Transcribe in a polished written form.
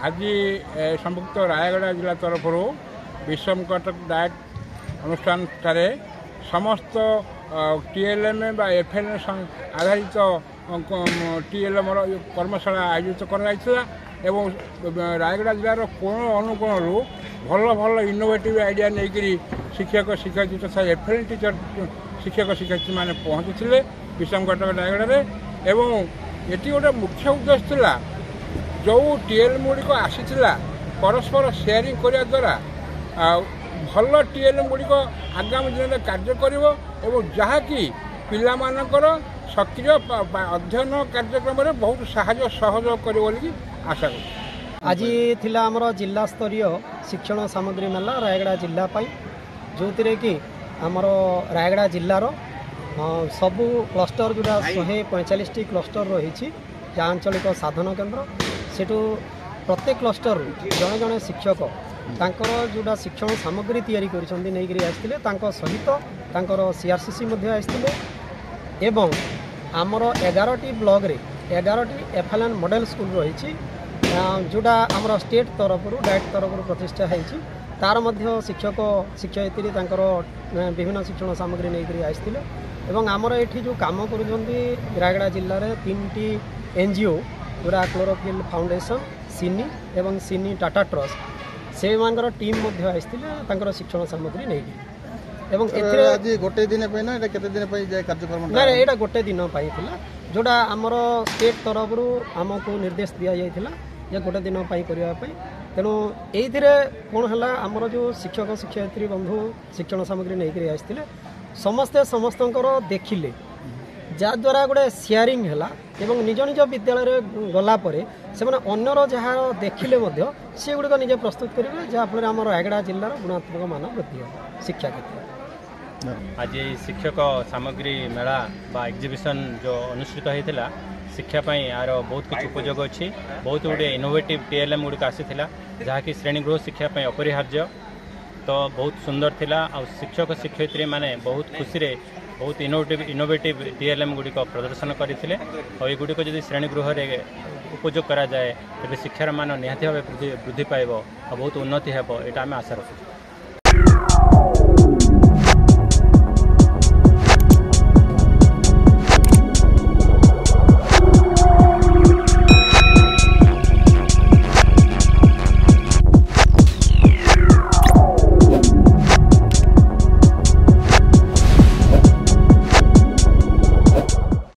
आज संपुक्त रायगढ़ जिला तरफ विषम कटक डायट अनुष्ठान ठारे समस्त टीएलएम बा एफएलएम आधारित टीएलएम कर्मशाला आयोजित कराइला एवं रायगढ़ जिलार कोण अनुकोण भल भल इनोवेटिव आइडिया नहीं शिक्षक शिक्षयित्री तथा एफएलएम टीचर शिक्षक शिक्षयित्री मैंने पहुँची विषम कटक रायगढ़ एवं ये गोटे मुख्य उद्देश्य था जो टीएलएम गुड़िक आसीला परस्पर शेयरिंग करने द्वारा भल टीएलएम गुड़िक आगामी दिन में कार्य करिवो एवं जहाँकि पिला मानकर सक्रिय अध्ययन कार्यक्रम में बहुत साहाय्य सहयोग करिवो बोली आशा कर। आज थिला हमर जिला स्तरीय शिक्षण सामग्री मेला रायगढ़ जिला जो कि आमर रायगढ़ जिलार सबू क्लस्टर जोड़ा 145 क्लस्टर रही आंचलिक साधन केन्द्र सेठू प्रत्येक क्लस्टर जड़े जड़े शिक्षक तांकर जोड़ा शिक्षण सामग्री तैयारी करी आसते सहित तांकर सीआरसीसी आसते एवं आमर 11टी ब्लॉक रे 11टी एफएलएन मॉडल स्कूल रही जोड़ा आमर स्टेट तरफ डायट तरफ प्रतिष्ठा होती तार मध्य शिक्षक शिक्षयित्री तांकर विभिन्न शिक्षण सामग्री नहीं आसते एवं आमर ये जो कम कर रायगढ़ जिले में 3टी एनजीओ जोड़ा क्लोरोफिल फाउंडेशन सिनी एवं सिनी टाटा ट्रस्ट से मानकर टीम आसते शिक्षण सामग्री नहीं एवं आज गोटे दिन ना केते दिन कार्यक्रम ना यहाँ गोटे दिन जोड़ा आमर स्टेट तरफ आमको निर्देश दि जाता जे गोटे दिन करने तेणु ये कौन है आमर जो शिक्षक शिक्षयित्री बंधु शिक्षण सामग्री नहीं आसते समस्ते समस्त देखिले जहाद्वारा गोटे शेयरिंग है एवं निज निज विद्यालय गलापर से अन्यर जहाँ देखिले सी गुड़िक निजे प्रस्तुत करेंगे जहाँफल आम रायगढ़ जिलार गुणात्मक मान वृद्धि हो शिक्षा क्षेत्र। आज शिक्षक सामग्री मेला बा एग्जिबिशन जो अनुष्ठित होता शिक्षापी यार बहुत किसी उपयोग अच्छी बहुत गुटे इनोवेटिव टीएलएम गुड़िक आसाला जहाँकि श्रेणीगृह शिक्षापी अपरिहार्य तो बहुत सुंदर थिला आ शिक्षक शिक्षयित्री माने बहुत खुशी बहुत इनोवेटिव टीएलएम गुड़िक प्रदर्शन करते और ये गुड़िक जब श्रेणीगृह उपयोग करा जाए तेज शिक्षार मान निहाती भाव वृद्धि पाइब और बहुत उन्नति हो यहाँ आम आशा रखुँ।